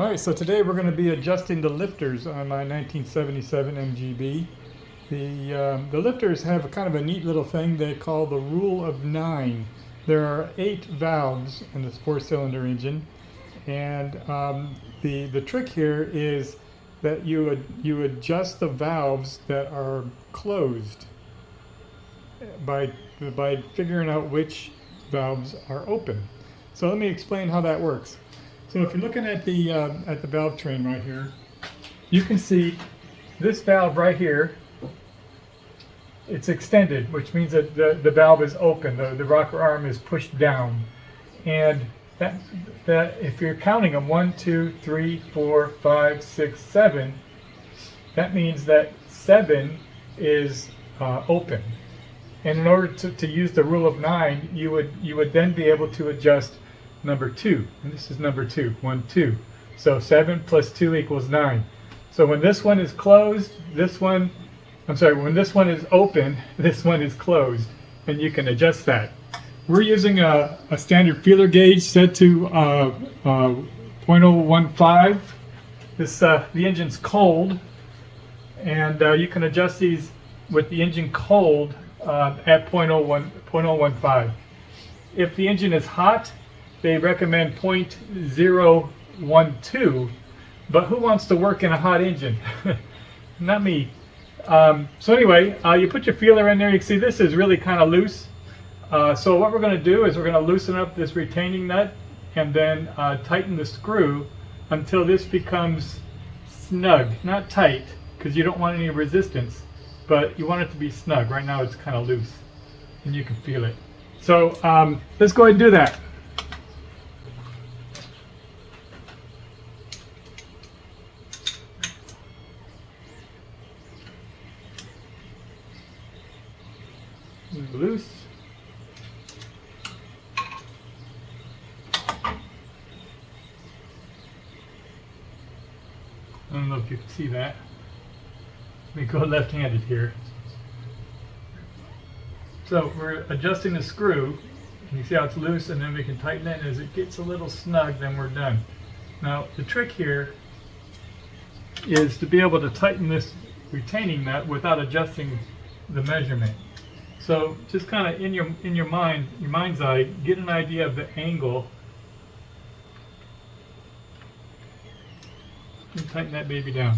Alright, so today we're going to be adjusting the lifters on my 1977 MGB. The lifters have a kind of a neat little thing they call the rule of 9. There are 8 valves in this 4-cylinder engine, and the trick here is that you adjust the valves that are closed by figuring out which valves are open. So let me explain how that works. So if you're looking at the valve train right here, you can see this valve right here. It's extended, which means that the valve is open. The rocker arm is pushed down, and that if you're counting them 1, 2, 3, 4, 5, 6, 7, that means that 7 is open. And in order to use the rule of 9, you would then be able to adjust number 2, and this is number 2, 1, 2. So 7 plus 2 equals 9. So when this one is closed, when this one is open, this one is closed, and you can adjust that. We're using a standard feeler gauge set to 0.015. The engine's cold, and you can adjust these with the engine cold at 0.015. If the engine is hot, they recommend 0.012, but who wants to work in a hot engine? Not me. So anyway, you put your feeler in there. You can see this is really kind of loose. So what we're going to do is we're going to loosen up this retaining nut and then tighten the screw until this becomes snug. Not tight, because you don't want any resistance, but you want it to be snug. Right now it's kind of loose, and you can feel it. So let's go ahead and do that. Loose. I don't know if you can see that. Let me go left-handed here. So we're adjusting the screw, and you see how it's loose, and then we can tighten it, and as it gets a little snug, then we're done. Now the trick here is to be able to tighten this retaining nut without adjusting the measurement. So just kind of in your mind's eye, get an idea of the angle and tighten that baby down.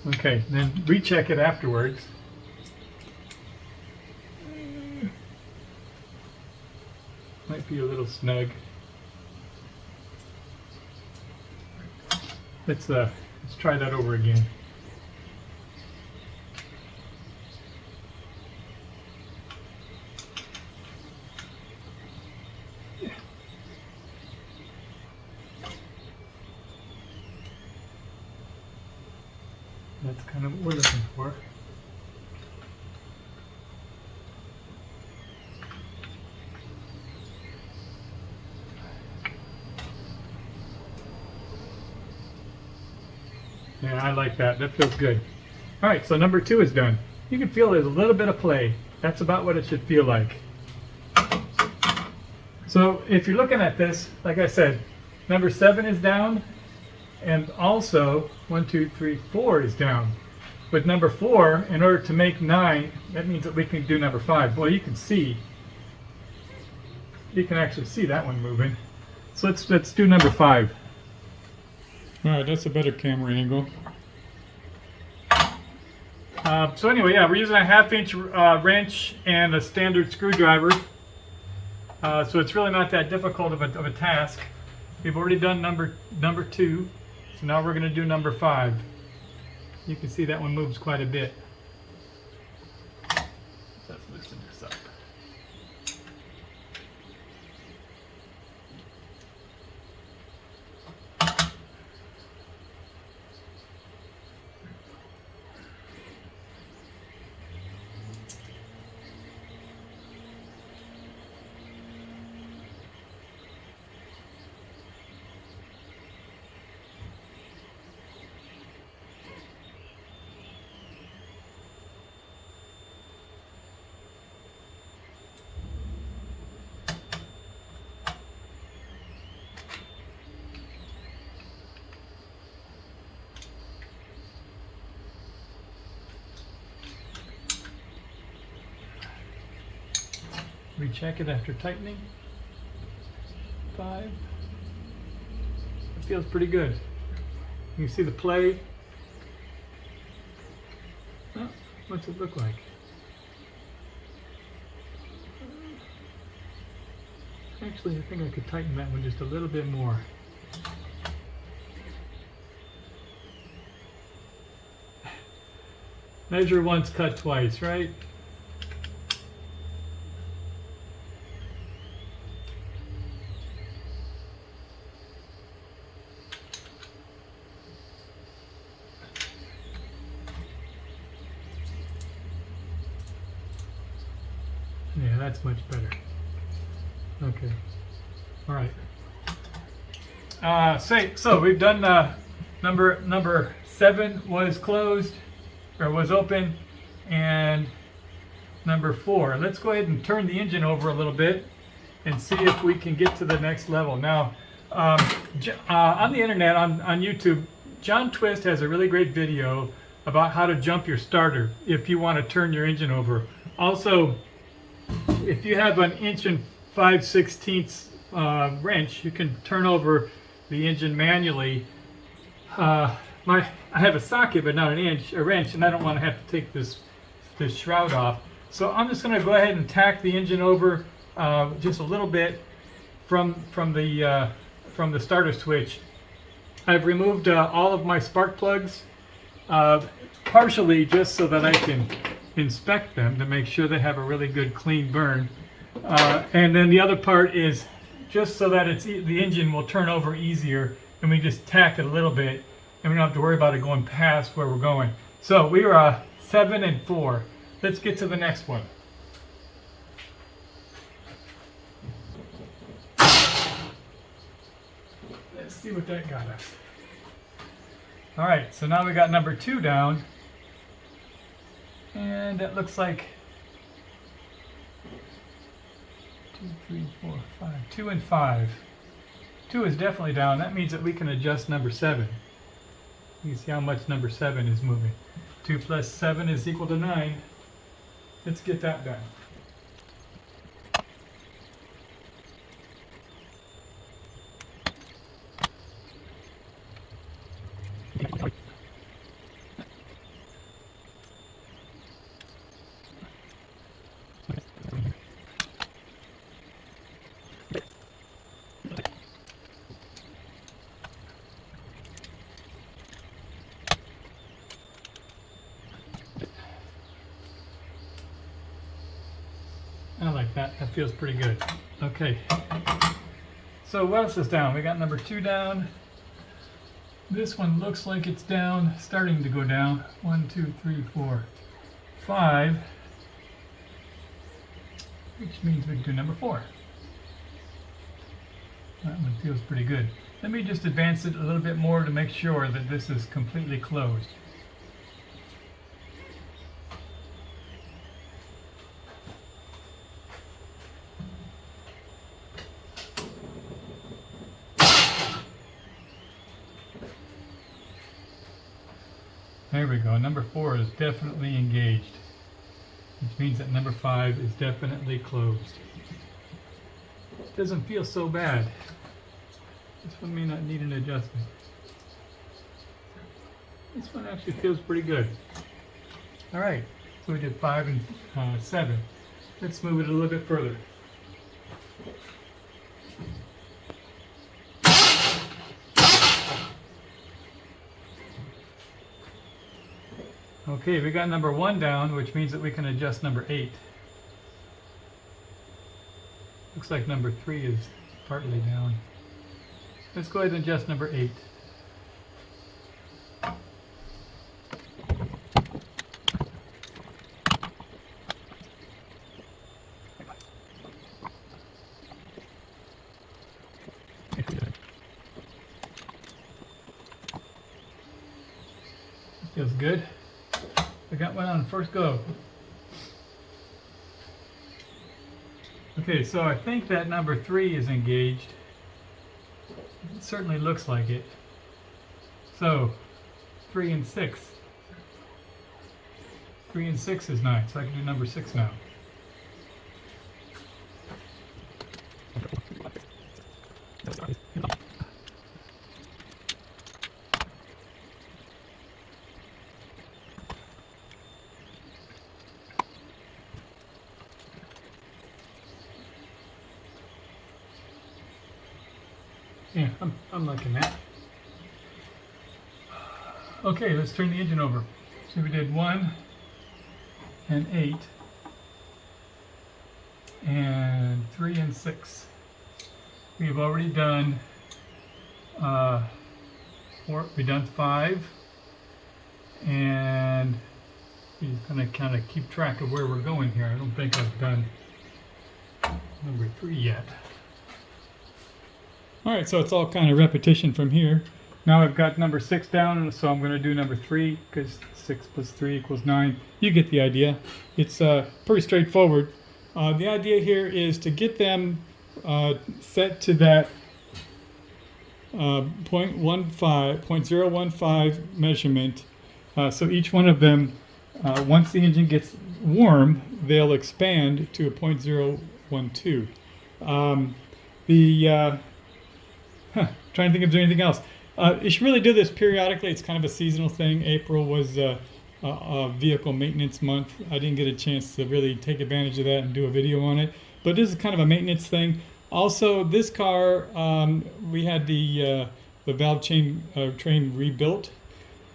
Okay, then recheck it afterwards. Might be a little snug. Let's try that over again. That's kind of what we're looking for. Yeah, I like that. That feels good. All right, so number 2 is done. You can feel there's a little bit of play. That's about what it should feel like. So if you're looking at this, like I said, number 7 is down, and also 1, 2, 3, 4 is down. With number 4, in order to make 9, that means that we can do number 5. Well, you can actually see that one moving. So let's do number 5. All right, that's a better camera angle. So anyway, yeah, we're using a 1/2-inch wrench and a standard screwdriver. So it's really not that difficult of a task. We've already done number 2. So now we're going to do number 5. You can see that one moves quite a bit. Let's loosen this up. Recheck it after tightening. 5. It feels pretty good. You can see the play. Oh, what's it look like? Actually, I think I could tighten that one just a little bit more. Measure once, cut twice, right? Yeah, that's much better. Okay. All right. So we've done number 7 was closed or was open, and number 4. Let's go ahead and turn the engine over a little bit and see if we can get to the next level. Now, on the internet, on YouTube, John Twist has a really great video about how to jump your starter if you want to turn your engine over. Also, if you have an 1 5/16 wrench, you can turn over the engine manually. I have a socket, but not a wrench, and I don't want to have to take this shroud off. So I'm just going to go ahead and tack the engine over just a little bit from the starter switch. I've removed all of my spark plugs, partially just so that I can inspect them to make sure they have a really good clean burn. And then the other part is just so that the engine will turn over easier, and we just tack it a little bit, and we don't have to worry about it going past where we're going. So we are 7 and 4. Let's get to the next one. Let's see what that got us. All right, so now we got number 2 down, and it looks like 2, 3, 4, 5. 2 and 5. 2 is definitely down. That means that we can adjust number 7. You can see how much number 7 is moving. 2 plus 7 is equal to 9. Let's get that done. I like that. That feels pretty good. Okay. So what else is down? We got number 2 down. This one looks like it's down, starting to go down. 1, 2, 3, 4, 5. Which means we can do number 4. That one feels pretty good. Let me just advance it a little bit more to make sure that this is completely closed. There we go. Number 4 is definitely engaged, which means that number 5 is definitely closed. It doesn't feel so bad. This one may not need an adjustment. This one actually feels pretty good. All right, so we did 5 and 7. Let's move it a little bit further. Okay, we got number 1 down, which means that we can adjust number 8. Looks like number 3 is partly down. Let's go ahead and adjust number 8. Feels good. I got one on first go. Okay, so I think that number 3 is engaged. It certainly looks like it. So 3 and 6. 3 and 6 is 9, so I can do number 6 now. Yeah, I'm liking that. Okay, let's turn the engine over. So we did 1 and 8 and 3 and 6. We've already done 4. We've done 5, and we're gonna kind of keep track of where we're going here. I don't think I've done number 3 yet. All right, so it's all kind of repetition from here. Now I've got number 6 down, so I'm going to do number 3 because 6 plus 3 equals 9. You get the idea. It's pretty straightforward. The idea here is to get them set to that 0.015 measurement. So each one of them, once the engine gets warm, they'll expand to a 0.012. Trying to think if there's anything else. You should really do this periodically. It's kind of a seasonal thing. April was a vehicle maintenance month. I didn't get a chance to really take advantage of that and do a video on it. But this is kind of a maintenance thing. Also, this car, we had the valve train rebuilt.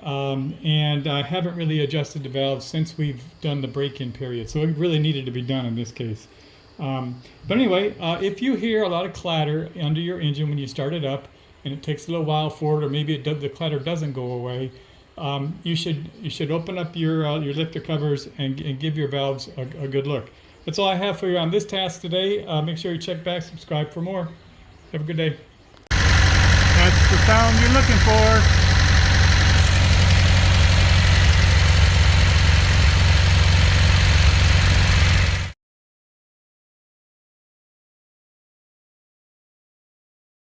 And I haven't really adjusted the valves since we've done the break-in period. So it really needed to be done in this case. But anyway, if you hear a lot of clatter under your engine when you start it up, and it takes a little while for it, or maybe the clatter doesn't go away, you should open up your lifter covers and give your valves a good look. That's all I have for you on this task today. Make sure you check back, subscribe for more. Have a good day. That's the sound you're looking for.